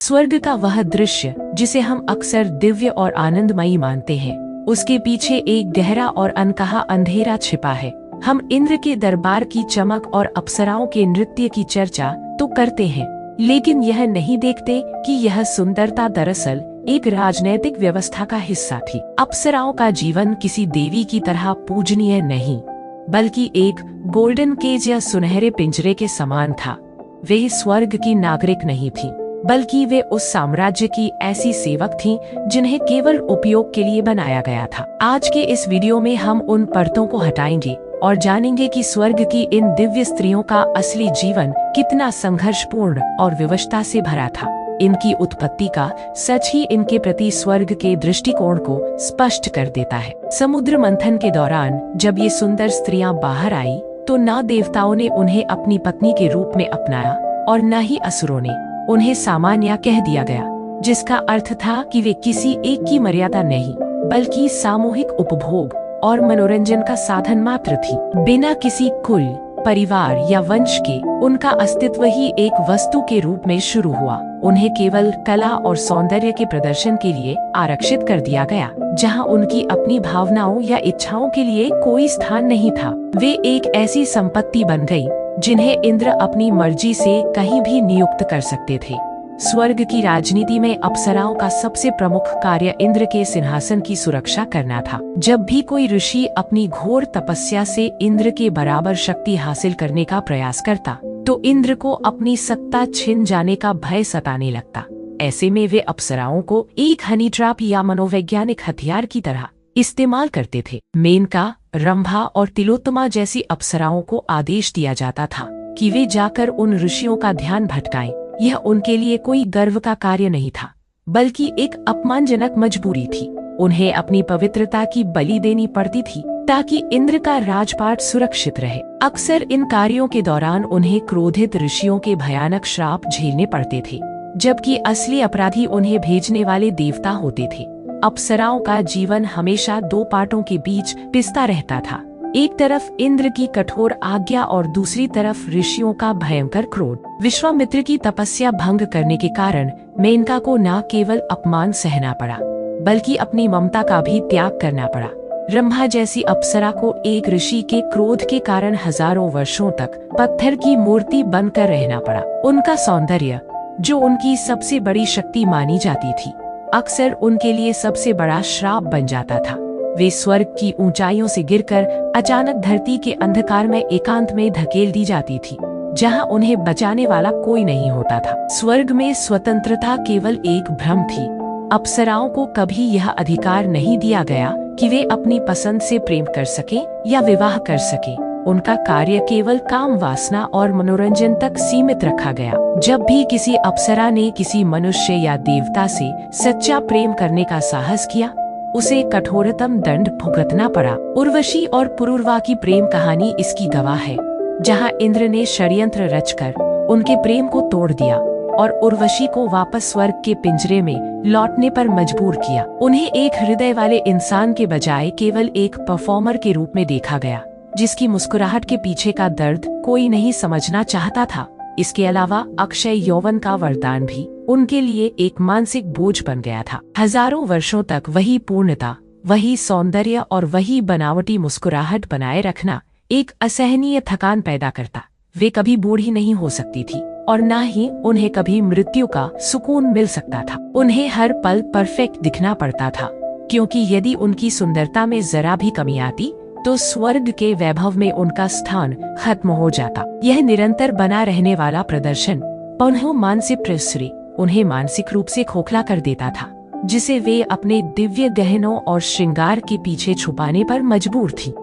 स्वर्ग का वह दृश्य जिसे हम अक्सर दिव्य और आनंदमयी मानते हैं, उसके पीछे एक गहरा और अनकहा अंधेरा छिपा है। हम इंद्र के दरबार की चमक और अप्सराओं के नृत्य की चर्चा तो करते हैं, लेकिन यह नहीं देखते कि यह सुंदरता दरअसल एक राजनैतिक व्यवस्था का हिस्सा थी। अप्सराओं का जीवन किसी देवी की तरह पूजनीय नहीं, बल्कि एक गोल्डन केज या सुनहरे पिंजरे के समान था। वे स्वर्ग की नागरिक नहीं थीं, बल्कि वे उस साम्राज्य की ऐसी सेवक थीं जिन्हें केवल उपयोग के लिए बनाया गया था। आज के इस वीडियो में हम उन परतों को हटाएंगे और जानेंगे कि स्वर्ग की इन दिव्य स्त्रियों का असली जीवन कितना संघर्षपूर्ण और विवशता से भरा था। इनकी उत्पत्ति का सच ही इनके प्रति स्वर्ग के दृष्टिकोण को स्पष्ट कर देता है। समुद्र मंथन के दौरान जब ये सुंदर स्त्रियां बाहर आई, तो न देवताओं ने उन्हें अपनी पत्नी के रूप में अपनाया और न ही असुरों ने। उन्हें सामान्य कह दिया गया, जिसका अर्थ था कि वे किसी एक की मर्यादा नहीं, बल्कि सामूहिक उपभोग और मनोरंजन का साधन मात्र थी। बिना किसी कुल, परिवार या वंश के उनका अस्तित्व ही एक वस्तु के रूप में शुरू हुआ। उन्हें केवल कला और सौंदर्य के प्रदर्शन के लिए आरक्षित कर दिया गया, जहां उनकी अपनी भावनाओं या इच्छाओं के लिए कोई स्थान नहीं था। वे एक ऐसी संपत्ति बन गई जिन्हें इंद्र अपनी मर्जी से कहीं भी नियुक्त कर सकते थे। स्वर्ग की राजनीति में अप्सराओं का सबसे प्रमुख कार्य इंद्र के सिंहासन की सुरक्षा करना था। जब भी कोई ऋषि अपनी घोर तपस्या से इंद्र के बराबर शक्ति हासिल करने का प्रयास करता, तो इंद्र को अपनी सत्ता छिन जाने का भय सताने लगता। ऐसे में वे अप्सराओं को एक हनी ट्रैप या मनोवैज्ञानिक हथियार की तरह इस्तेमाल करते थे। मेनका, रंभा और तिलोत्तमा जैसी अप्सराओं को आदेश दिया जाता था कि वे जाकर उन ऋषियों का ध्यान भटकाएं। यह उनके लिए कोई गर्व का कार्य नहीं था, बल्कि एक अपमानजनक मजबूरी थी। उन्हें अपनी पवित्रता की बलि देनी पड़ती थी ताकि इंद्र का राजपाट सुरक्षित रहे। अक्सर इन कार्यों के दौरान उन्हें क्रोधित ऋषियों के भयानक श्राप झेलने पड़ते थे, जबकि असली अपराधी उन्हें भेजने वाले देवता होते थे। अप्सराओं का जीवन हमेशा दो पाटों के बीच पिसता रहता था। एक तरफ इंद्र की कठोर आज्ञा और दूसरी तरफ ऋषियों का भयंकर क्रोध। विश्वामित्र की तपस्या भंग करने के कारण मेनका को न केवल अपमान सहना पड़ा, बल्कि अपनी ममता का भी त्याग करना पड़ा। रंभा जैसी अप्सरा को एक ऋषि के क्रोध के कारण हजारों वर्षों तक पत्थर की मूर्ति बनकर रहना पड़ा। उनका सौंदर्य, जो उनकी सबसे बड़ी शक्ति मानी जाती थी, अक्सर उनके लिए सबसे बड़ा श्राप बन जाता था। वे स्वर्ग की ऊंचाइयों से गिरकर अचानक धरती के अंधकार में एकांत में धकेल दी जाती थी, जहां उन्हें बचाने वाला कोई नहीं होता था। स्वर्ग में स्वतंत्रता केवल एक भ्रम थी। अप्सराओं को कभी यह अधिकार नहीं दिया गया कि वे अपनी पसंद से प्रेम कर सकें या विवाह कर सकें। उनका कार्य केवल काम वासना और मनोरंजन तक सीमित रखा गया। जब भी किसी अप्सरा ने किसी मनुष्य या देवता से सच्चा प्रेम करने का साहस किया, उसे कठोरतम दंड भुगतना पड़ा। उर्वशी और पुरुरवा की प्रेम कहानी इसकी गवाह है, जहां इंद्र ने षड्यंत्र रचकर उनके प्रेम को तोड़ दिया और उर्वशी को वापस स्वर्ग के पिंजरे में लौटने पर मजबूर किया। उन्हें एक हृदय वाले इंसान के बजाय केवल एक परफॉर्मर के रूप में देखा गया, जिसकी मुस्कुराहट के पीछे का दर्द कोई नहीं समझना चाहता था। इसके अलावा अक्षय यौवन का वरदान भी उनके लिए एक मानसिक बोझ बन गया था। हजारों वर्षों तक वही पूर्णता, वही सौंदर्य और वही बनावटी मुस्कुराहट बनाए रखना एक असहनीय थकान पैदा करता। वे कभी बूढ़ी नहीं हो सकती थी और न ही उन्हें कभी मृत्यु का सुकून मिल सकता था। उन्हें हर पल परफेक्ट दिखना पड़ता था, क्योंकि यदि उनकी सुंदरता में जरा भी कमी आती, तो स्वर्ग के वैभव में उनका स्थान खत्म हो जाता। यह निरंतर बना रहने वाला प्रदर्शन पुनः मानसिक प्रेसरी उन्हें मानसिक रूप से खोखला कर देता था, जिसे वे अपने दिव्य गहनों और श्रृंगार के पीछे छुपाने पर मजबूर थी।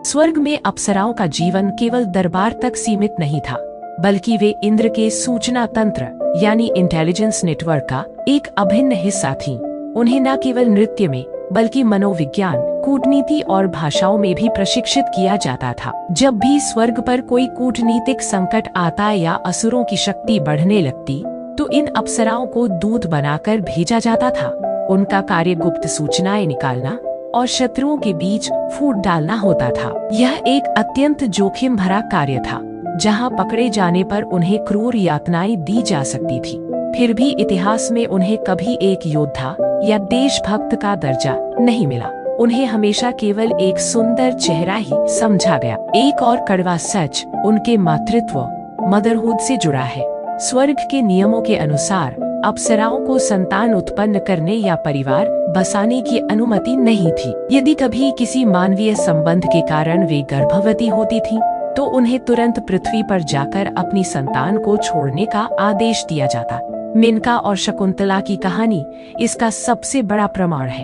स्वर्ग में अप्सराओं का जीवन केवल दरबार तक सीमित नहीं था, बल्कि वे इंद्र के सूचना तंत्र यानी इंटेलिजेंस नेटवर्क का एक अभिन्न हिस्सा थीं। उन्हें न केवल नृत्य में, बल्कि मनोविज्ञान, कूटनीति और भाषाओं में भी प्रशिक्षित किया जाता था। जब भी स्वर्ग पर कोई कूटनीतिक संकट आता या असुरों की शक्ति बढ़ने लगती, तो इन अप्सराओं को दूत बनाकर भेजा जाता था। उनका कार्य गुप्त सूचनाएं निकालना और शत्रुओं के बीच फूट डालना होता था। यह एक अत्यंत जोखिम भरा कार्य था, जहां पकड़े जाने पर उन्हें क्रूर यातनाएं दी जा सकती थी। फिर भी इतिहास में उन्हें कभी एक योद्धा या देशभक्त का दर्जा नहीं मिला। उन्हें हमेशा केवल एक सुंदर चेहरा ही समझा गया। एक और कड़वा सच उनके मातृत्व मदरहुड से जुड़ा है। स्वर्ग के नियमों के अनुसार अप्सराओं को संतान उत्पन्न करने या परिवार बसाने की अनुमति नहीं थी। यदि कभी किसी मानवीय संबंध के कारण वे गर्भवती होती थीं, तो उन्हें तुरंत पृथ्वी पर जाकर अपनी संतान को छोड़ने का आदेश दिया जाता। मेनका और शकुंतला की कहानी इसका सबसे बड़ा प्रमाण है।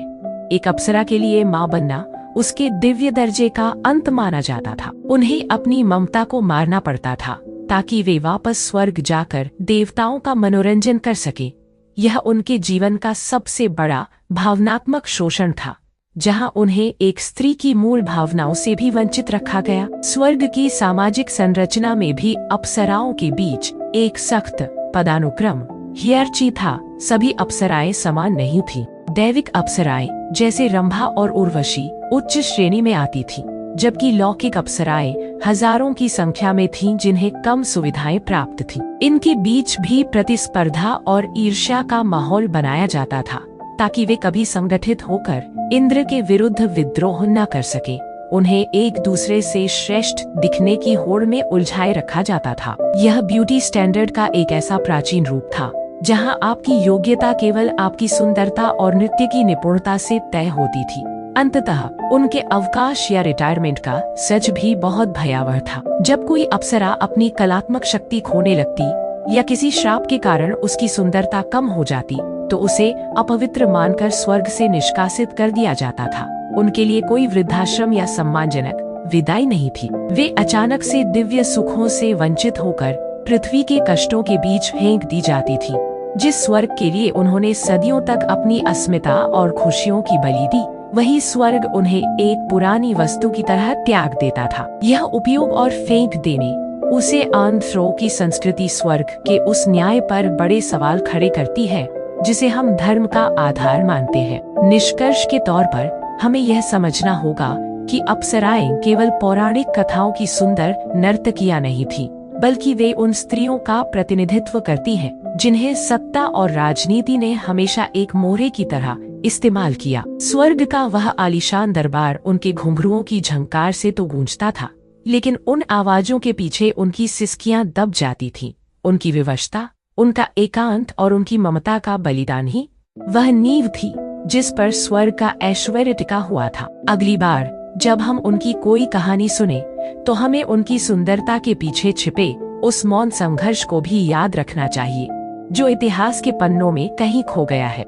एक अप्सरा के लिए मां बनना उसके दिव्य दर्जे का अंत माना जाता था। उन्हें अपनी ममता को मारना पड़ता था ताकि वे वापस स्वर्ग जाकर देवताओं का मनोरंजन कर सके। यह उनके जीवन का सबसे बड़ा भावनात्मक शोषण था, जहां उन्हें एक स्त्री की मूल भावनाओं से भी वंचित रखा गया। स्वर्ग की सामाजिक संरचना में भी अप्सराओं के बीच एक सख्त पदानुक्रम हियरची था। सभी अप्सराएं समान नहीं थीं। दैविक अप्सराएं जैसे रंभा और उर्वशी उच्च श्रेणी में आती थीं, जबकि लौकिक अप्सराएं हजारों की संख्या में थीं जिन्हें कम सुविधाएं प्राप्त थीं। इनके बीच भी प्रतिस्पर्धा और ईर्ष्या का माहौल बनाया जाता था ताकि वे कभी संगठित होकर इंद्र के विरुद्ध विद्रोह न कर सके। उन्हें एक दूसरे से श्रेष्ठ दिखने की होड़ में उलझाए रखा जाता था। यह ब्यूटी स्टैंडर्ड का एक ऐसा प्राचीन रूप था जहां आपकी योग्यता केवल आपकी सुंदरता और नृत्य की निपुणता से तय होती थी। अंततः उनके अवकाश या रिटायरमेंट का सच भी बहुत भयावह था। जब कोई अप्सरा अपनी कलात्मक शक्ति खोने लगती या किसी श्राप के कारण उसकी सुंदरता कम हो जाती, तो उसे अपवित्र मानकर स्वर्ग से निष्कासित कर दिया जाता था। उनके लिए कोई वृद्धाश्रम या सम्मानजनक विदाई नहीं थी। वे अचानक से दिव्य सुखों से वंचित होकर पृथ्वी के कष्टों के बीच फेंक दी जाती थी। जिस स्वर्ग के लिए उन्होंने सदियों तक अपनी अस्मिता और खुशियों की बलि दी, वही स्वर्ग उन्हें एक पुरानी वस्तु की तरह त्याग देता था। यह उपयोग और फेंक देने उसे आंध्रो की संस्कृति स्वर्ग के उस न्याय पर बड़े सवाल खड़े करती है जिसे हम धर्म का आधार मानते हैं। निष्कर्ष के तौर पर हमें यह समझना होगा कि अप्सराएं केवल पौराणिक कथाओं की सुंदर नर्तकियां नहीं थीं, बल्कि वे उन स्त्रियों का प्रतिनिधित्व करती हैं जिन्हें सत्ता और राजनीति ने हमेशा एक मोहरे की तरह इस्तेमाल किया। स्वर्ग का वह आलीशान दरबार उनके घुंघरुओं की झंकार से तो गूंजता था, लेकिन उन आवाजों के पीछे उनकी सिसकियां दब जाती थीं। उनकी विवशता, उनका एकांत और उनकी ममता का बलिदान ही वह नींव थी जिस पर स्वर्ग का ऐश्वर्य टिका हुआ था। अगली बार जब हम उनकी कोई कहानी सुने, तो हमें उनकी सुंदरता के पीछे छिपे उस मौन संघर्ष को भी याद रखना चाहिए जो इतिहास के पन्नों में कहीं खो गया है।